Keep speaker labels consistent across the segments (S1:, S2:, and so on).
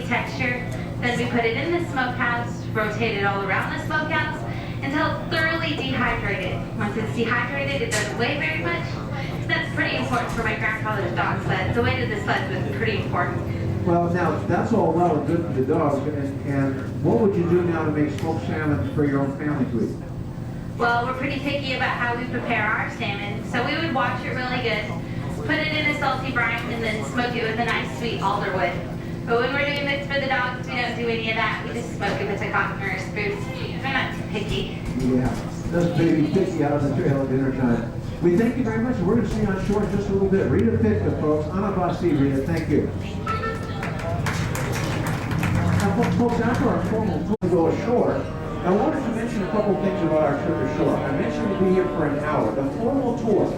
S1: texture. Then we put it in the smokehouse, rotate it all around the smokehouse until it's thoroughly dehydrated. Once it's dehydrated, it doesn't weigh very much. That's pretty important for my grandfather's dog sled. The weight of the sled was pretty important.
S2: Well, now, that's all well and good for the dogs, and what would you do now to make smoked salmon for your own family to eat?
S1: Well, we're pretty picky about how we prepare our salmon, so we would wash it really good, put it in a salty brine, and then smoke it with a nice sweet alderwood. But when we're doing this for the dogs, we don't do any of that. We just smoke it with a cotton or a spruce. We're not too picky.
S2: Yeah, that's baby picky out on the trail at dinner time. We thank you very much. We're going to see you on shore in just a little bit. Rita Pitka, folks. Anabasi, Rita. Thank you. Now, folks, after our formal tour to go ashore, I wanted to mention a couple things about our trip ashore. I mentioned we'll be here for an hour. The formal tour,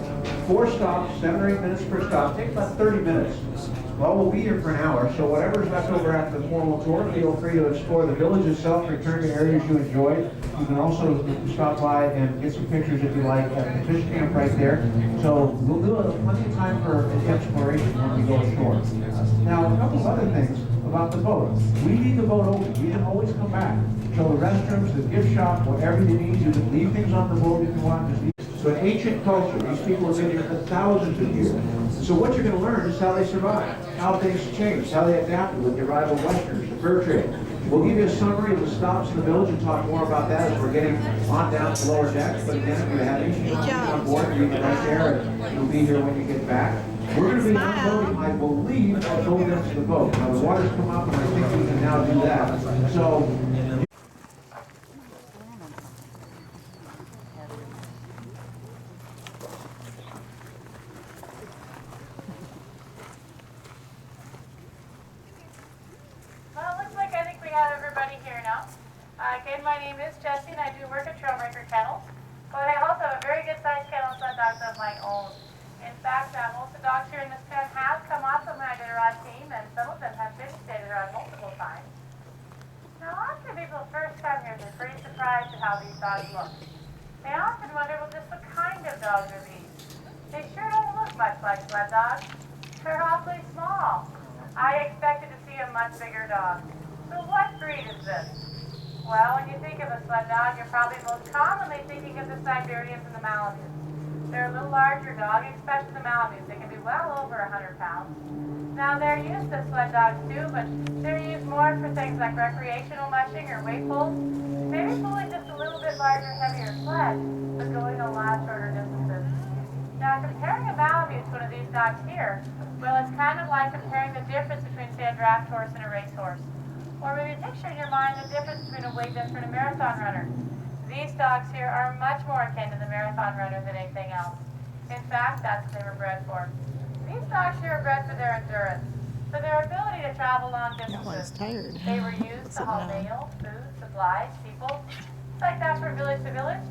S2: 4 stops, 7 or 8 minutes per stop, takes about 30 minutes. Well, we'll be here for an hour, so whatever's left over after the formal tour, feel free to explore the village itself, return to areas you enjoyed. You can also stop by and get some pictures if you like at the fish camp right there. So we'll do plenty of time for exploration when we go ashore. Now, a couple of other things about the boat. We need the boat open. We can always come back. So the restrooms, the gift shop, whatever you need, you can leave things on the boat if you want. So an ancient culture. These people have been here for thousands of years. So what you're going to learn is how they survived, how things changed, how they adapted with the arrival of Westerners, the fur trade. We'll give you a summary of the stops in the village and talk more about that as we're getting on down to lower decks. But again, if you have anything on board, you can right there and you'll be here when you get back. We're going to be unloading, I believe, a boat into the boat. Now the water's come up and I think we can now do that. So
S3: Again, my name is Jessie and I do work at Trailmaker Kennels, but I also have a very good sized kennel sled dogs of my own. In fact, most of the dogs here in this pen have come off of my Iditarod team, and some of them have been to Iditarod multiple times. Now, often people first come here, they're pretty surprised at how these dogs look. They often wonder, well, just what kind of dogs are these? They sure don't look much like sled dogs. They're awfully small. I expected to see a much bigger dog. So what breed is this? Well, when you think of a sled dog, you're probably most commonly thinking of the Siberians and the Malamutes. They're a little larger dog, especially the Malamutes. They can be well over 100 pounds. Now, they're used as sled dogs too, but they're used more for things like recreational mushing or weight pulls. Maybe pulling just a little bit larger, heavier sled, but going a lot shorter distances. Now, comparing a Malamute to one of these dogs here, well, it's kind of like comparing the difference between, say, a draft horse and a racehorse. Or maybe picture in your mind the difference between a weightlifter and a marathon runner. These dogs here are much more akin to the marathon runner than anything else. In fact, that's what they were bred for. These dogs here are bred for their endurance, for their ability to travel long distances.
S4: That one's tired.
S3: They were used to haul mail, food, supplies, people. It's like that from village to village.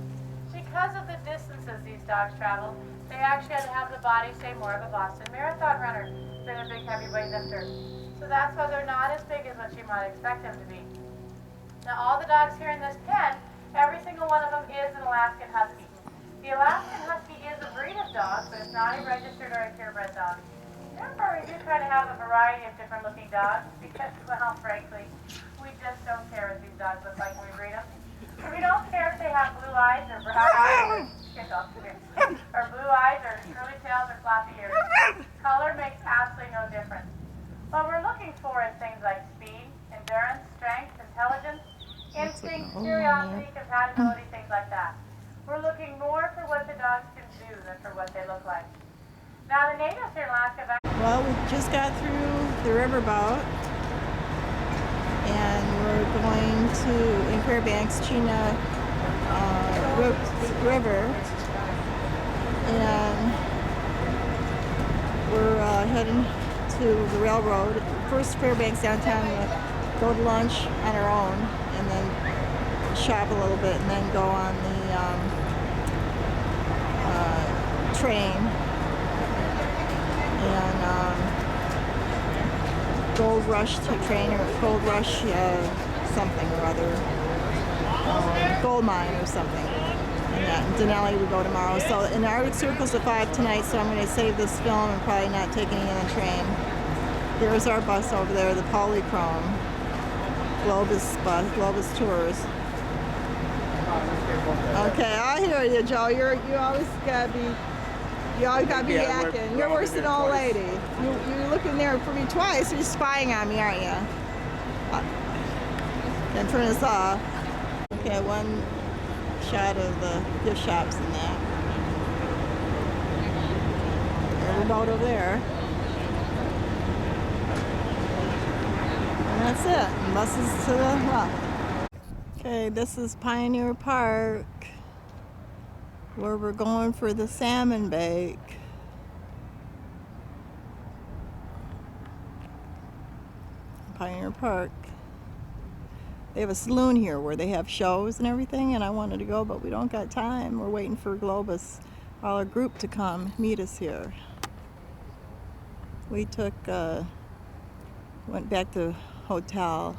S3: Because of the distances these dogs travel, they actually had to have the body, say, more of a Boston Marathon runner than a big heavy weightlifter. So that's why they're not as big as what you might expect them to be. Now, all the dogs here in this pen, every single one of them is an Alaskan Husky. The Alaskan Husky is a breed of dog, but it's not a registered or a purebred dog. Therefore, we do try to have a variety of different looking dogs because, well, frankly, we just don't care what these dogs look like when we breed them. So we don't care if they have blue eyes or brown eyes, or blue eyes or curly tails or floppy ears. Color makes absolutely no difference. What we're looking for is things like speed, endurance, strength, intelligence, instinct, curiosity, compatibility, things like that. We're looking more for what the dogs can do than for what they look like. Now, the natives here in Alaska...
S4: Well, we just got through the riverboat, and we're going to, in Fairbanks, Chena River, and we're heading to the railroad. First Fairbanks downtown, we'll go to lunch on our own and then shop a little bit and then go on the train and Gold Rush train or Gold Rush something or other, gold mine or something. And Denali we go tomorrow. So in the Arctic Circle's at 5 tonight, so I'm going to save this film and probably not take any on the train. There's our bus over there, the Polychrome. Globus bus, Globus Tours. Okay, I hear you, Joe. You always gotta be yakking. You're worse than old lady. You're looking there for me twice. You're spying on me, aren't you? Can't turn this off. Okay, one shot of the gift shops and that. There's a boat over there. And that's it. And buses to the left. Okay, this is Pioneer Park, where we're going for the salmon bake. Pioneer Park. They have a saloon here where they have shows and everything, and I wanted to go, but we don't got time. We're waiting for Globus, our group, to come meet us here. We went back to hotel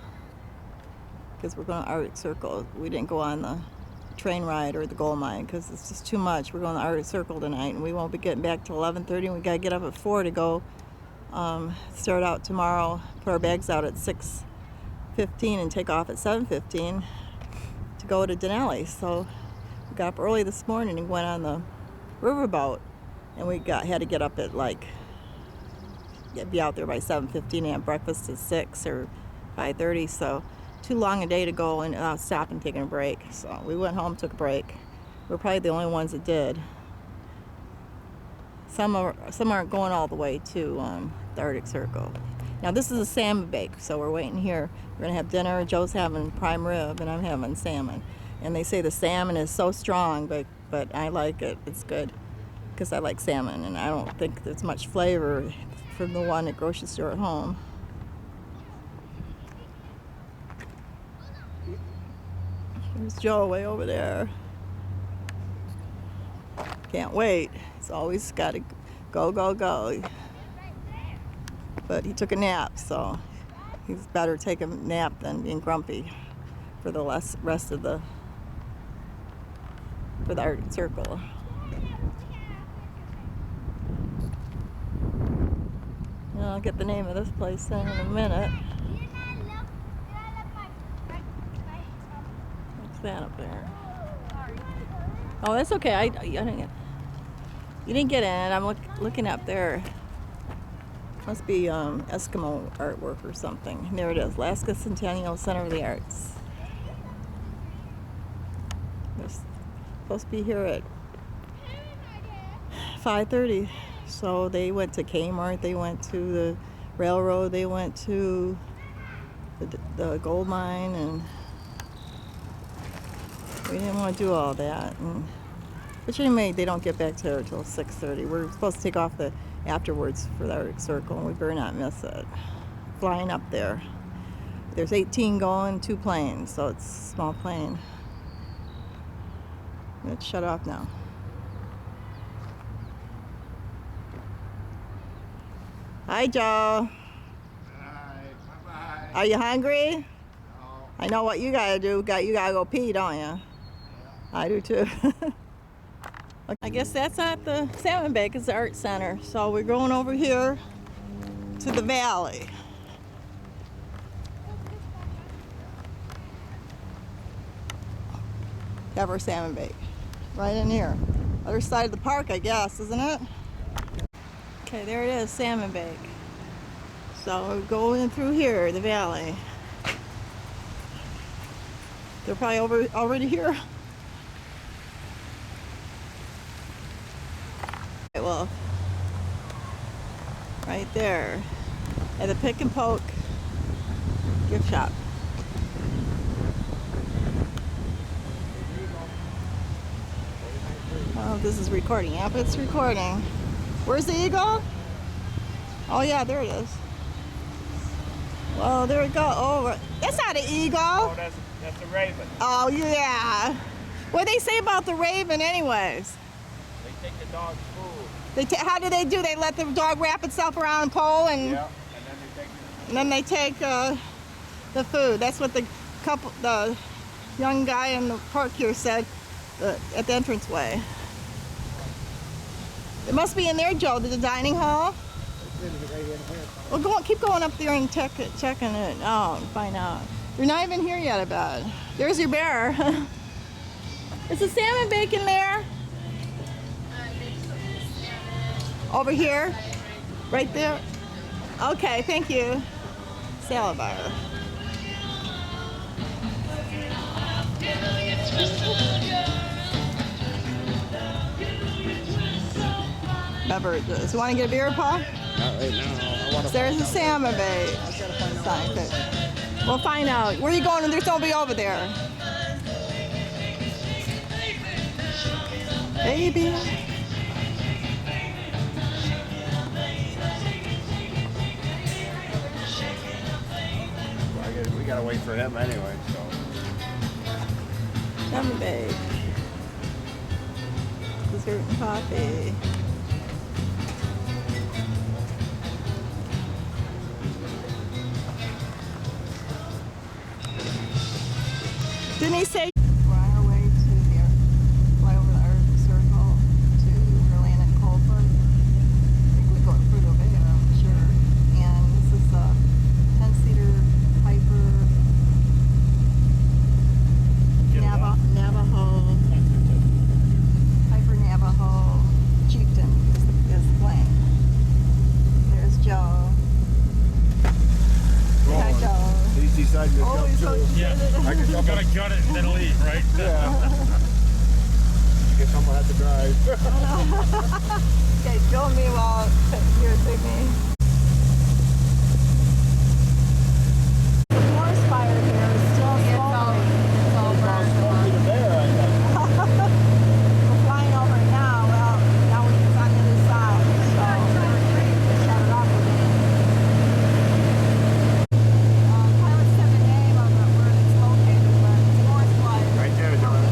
S4: because we're going to Arctic Circle. We didn't go on the train ride or the gold mine because it's just too much. We're going to Arctic Circle tonight, and we won't be getting back till 11:30, and we got to get up at 4 to go start out tomorrow, put our bags out at 6:15 and take off at 7:15 to go to Denali. So we got up early this morning and went on the riverboat, and we had to get up at be out there by 7:15 and have breakfast at 6 or 5:30. So too long a day to go and stop and taking a break. So we went home, took a break. We're probably the only ones that did. Some aren't going all the way to the Arctic Circle. Now this is a salmon bake, so we're waiting here. We're gonna have dinner. Joe's having prime rib, and I'm having salmon. And they say the salmon is so strong, but I like it. It's good because I like salmon, and I don't think there's much flavor from the one at grocery store at home. There's Joe way over there. Can't wait. He's always got to go, go, go. But he took a nap, so he's better take a nap than being grumpy for the rest of the Arctic Circle. And I'll get the name of this place in a minute. What's that up there? Oh, that's okay. I didn't get. You didn't get in. I'm looking up there. Must be Eskimo artwork or something. There it is, Alaska Centennial Center of the Arts. They're supposed to be here at 5:30. So they went to Kmart, they went to the railroad, they went to the gold mine, and we didn't want to do all that. But anyway, they don't get back to her till 6:30. We're supposed to take off afterwards for the Arctic Circle, and we better not miss it. Flying up there. There's 18 going, 2 planes, so it's a small plane. Let's shut off now. Hi, Joe.
S5: Hi, bye-bye.
S4: Are you hungry?
S5: No.
S4: I know what you gotta do. You gotta go pee, don't you?
S5: Yeah.
S4: I do too. I guess that's at the Salmon Bake, it's the Art Center. So we're going over here to the valley. Have our salmon bake. Right in here. Other side of the park, I guess, isn't it? Okay, there it is, salmon bake. So we're going through here, the valley. They're probably already here. Well, right there at the Pick and Poke gift shop. Oh, this is recording. Yep, it's recording. Where's the eagle? Oh yeah, there it is. Well, there we go. Oh, that's not an eagle.
S5: Oh, that's a raven.
S4: Oh yeah. What do they say about the raven, anyways?
S5: They take the dog's food.
S4: How do they do? They let the dog wrap itself around a pole and.
S5: Yeah, and then they take
S4: the food. That's what the young guy in the park here said at the entranceway. It must be in there, Joe, the dining hall. Well, go on, keep going up there and checking it out and find out. They're not even here yet, I bet. There's your bear. Is the salmon bacon there? Over here? Right there? Okay, thank you. Salad bar. Beverages. You want to get a beer, Paul?
S5: Not right now.
S4: There's a salmon bait. We'll find out. Where are you going? There's nobody over there. Baby.
S5: We gotta wait for him anyway, so.
S4: Salmon bait. Dessert and coffee. Didn't he say we're on our way to the fly over the Arctic Circle to we're landing in Colford? I think we go to Prudhoe Bay, I'm not sure. And this is a 10-seater Piper Navajo Piper Navajo Chieftain is the plane. There's Joe. Hi, Joe.
S5: He's decided to
S4: Oh,
S5: jump
S4: he's so
S5: too.
S4: excited.
S5: I can jump.
S6: Gotta gut it and then leave, right?
S5: Yeah. I guess someone has to drive.
S4: Okay, film me while you're taking. The forest fire here is still smoking.
S5: Smoky to bear, I think.
S4: We're flying over it now. Well, now it's on the other side, so shut it off again. Pilot said the name of it, where it's located, but it's forest fire.
S5: Right there, John.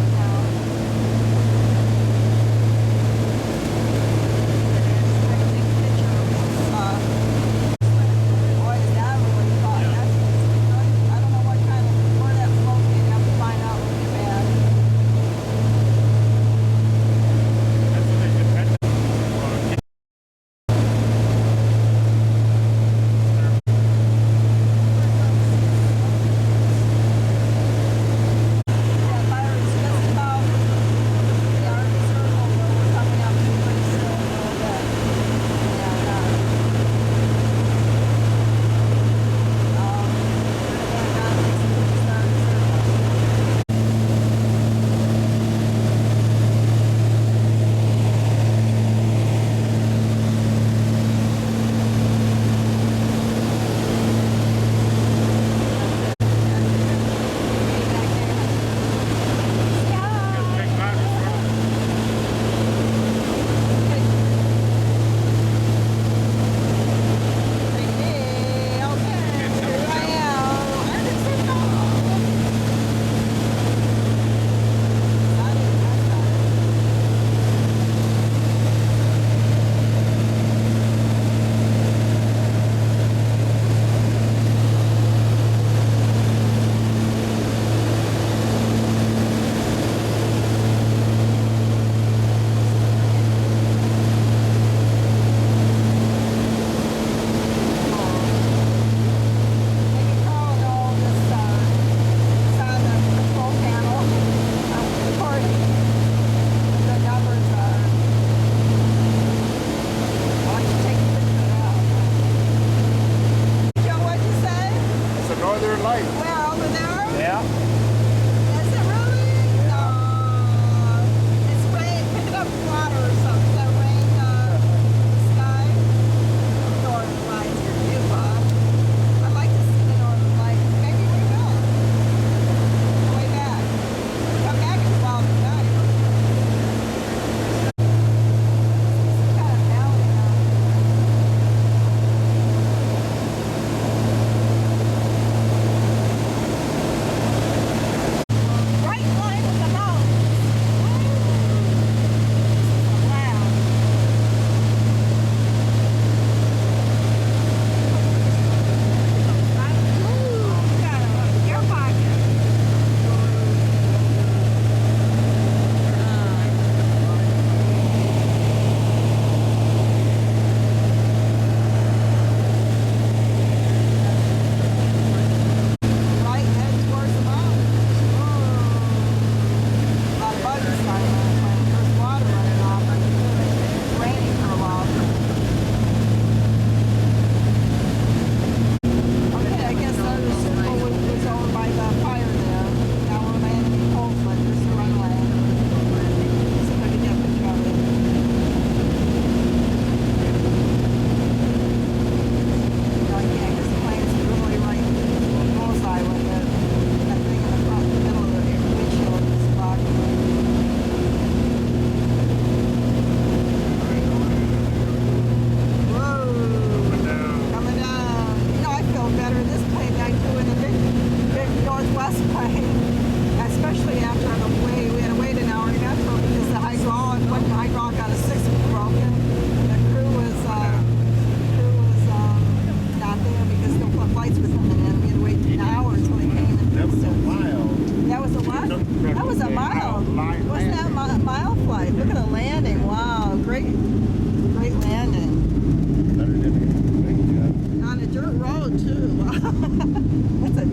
S4: Now.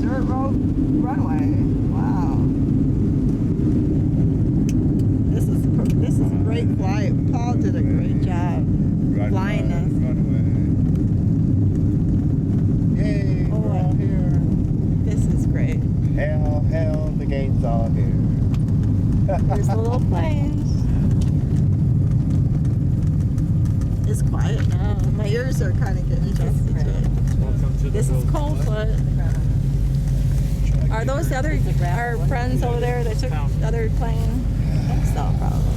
S4: dirt road runway. Wow. This is a great flight. Paul did a great job flying this.
S5: Yay,
S4: Oh,
S5: we're all here.
S4: This is great.
S5: Hell, the game's all here.
S4: There's the little planes. It's quiet now. My ears are kind of getting adjusted to it. This is Coldfoot. Are those our friends over there that took the other plane? I think so, probably.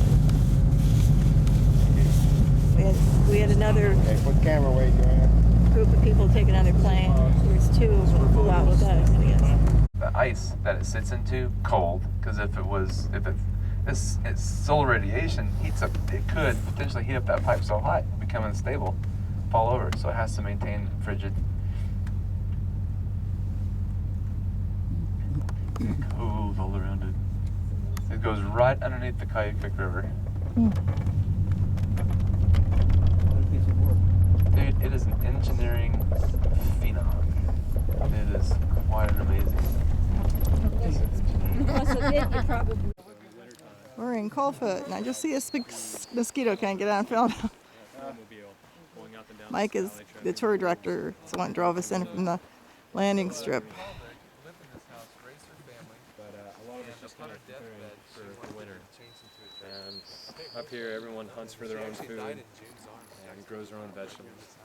S4: We had another
S5: Okay, put the camera away, Joanne.
S4: group of people take another plane. There's two who flew out with us, I guess.
S6: The ice that it sits into cold, because if it's solar radiation heats up, it could potentially heat up that pipe so hot, become unstable, fall over. So it has to maintain frigid. It goes all around it. It goes right underneath the Cayuga River. Dude, it is an engineering phenom. It is quite amazing.
S4: We're in Coldfoot, and I just see this big mosquito. Can't get on film. Mike is the tour director. It's the one that drove us in from the landing strip.
S7: A lot of it's just kind of preparing for winter. And up here, everyone hunts for their own food and grows their own vegetables.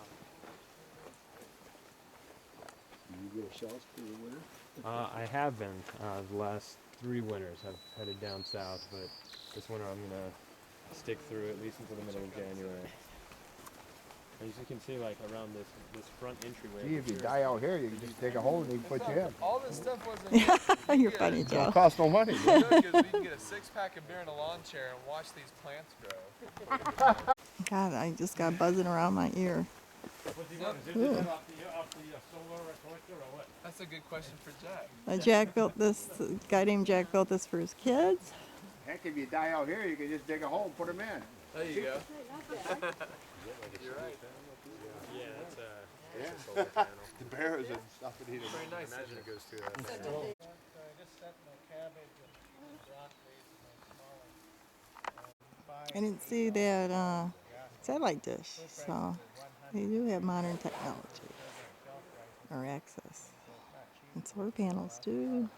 S5: You grow shells for the winter?
S7: I have been. The last 3 winters I've headed down south, but this winter I'm going to stick through at least until the middle of January. As you can see, like around this front entryway.
S5: Gee, if you die out here, you can just dig a hole and he can put you in.
S8: All this stuff wasn't.
S4: You're funny,
S5: It
S4: Joe.
S5: don't cost no money.
S8: The joke is we can get a 6-pack of beer and a lawn chair and watch these plants grow.
S4: God, I just got buzzing around my ear. Ooh.
S8: That's a good question for Jack.
S4: Jack built this. A guy named Jack built this for his kids.
S5: Heck, if you die out here, you can just dig a hole and put them in.
S8: There you go. You're right.
S7: Yeah, that's a solar panel.
S5: The bears and stuff that eat them.
S8: Very nice.
S7: Imagine it goes through that.
S4: I didn't see that satellite dish, so they do have modern technology or access. And solar panels too.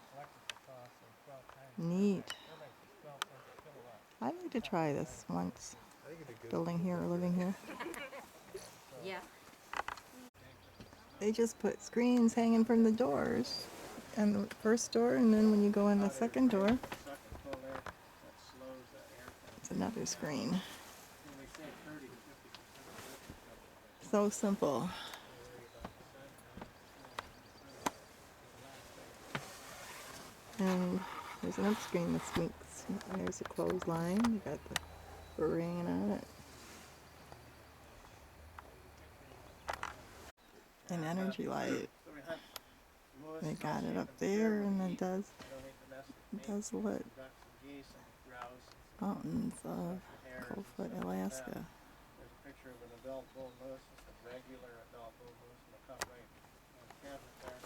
S4: Neat. I'd like to try this once. Building here or living here.
S1: Yeah.
S4: They just put screens hanging from the doors, and the first door, and then when you go in the second door, it's another screen. So simple. And there's another screen that swings. There's a clothesline. You got the fur hanging on it. An energy light. They got it up there, and it does lit mountains of Coldfoot, Alaska.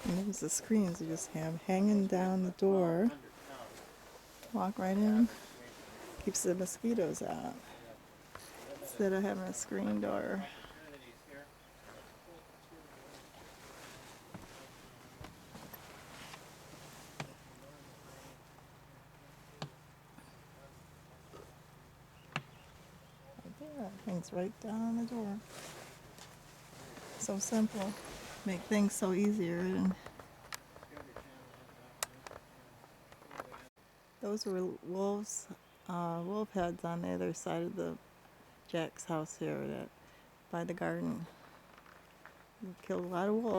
S4: And there's the screens you just have hanging down the door. Walk right in. Keeps the mosquitoes out. Instead of having a screen door. Right there. Hangs right down the door. So simple. Make things so easier. And those were wolves, wolf heads on the other side of the Jack's house here, that by the garden. We killed a lot of wolves.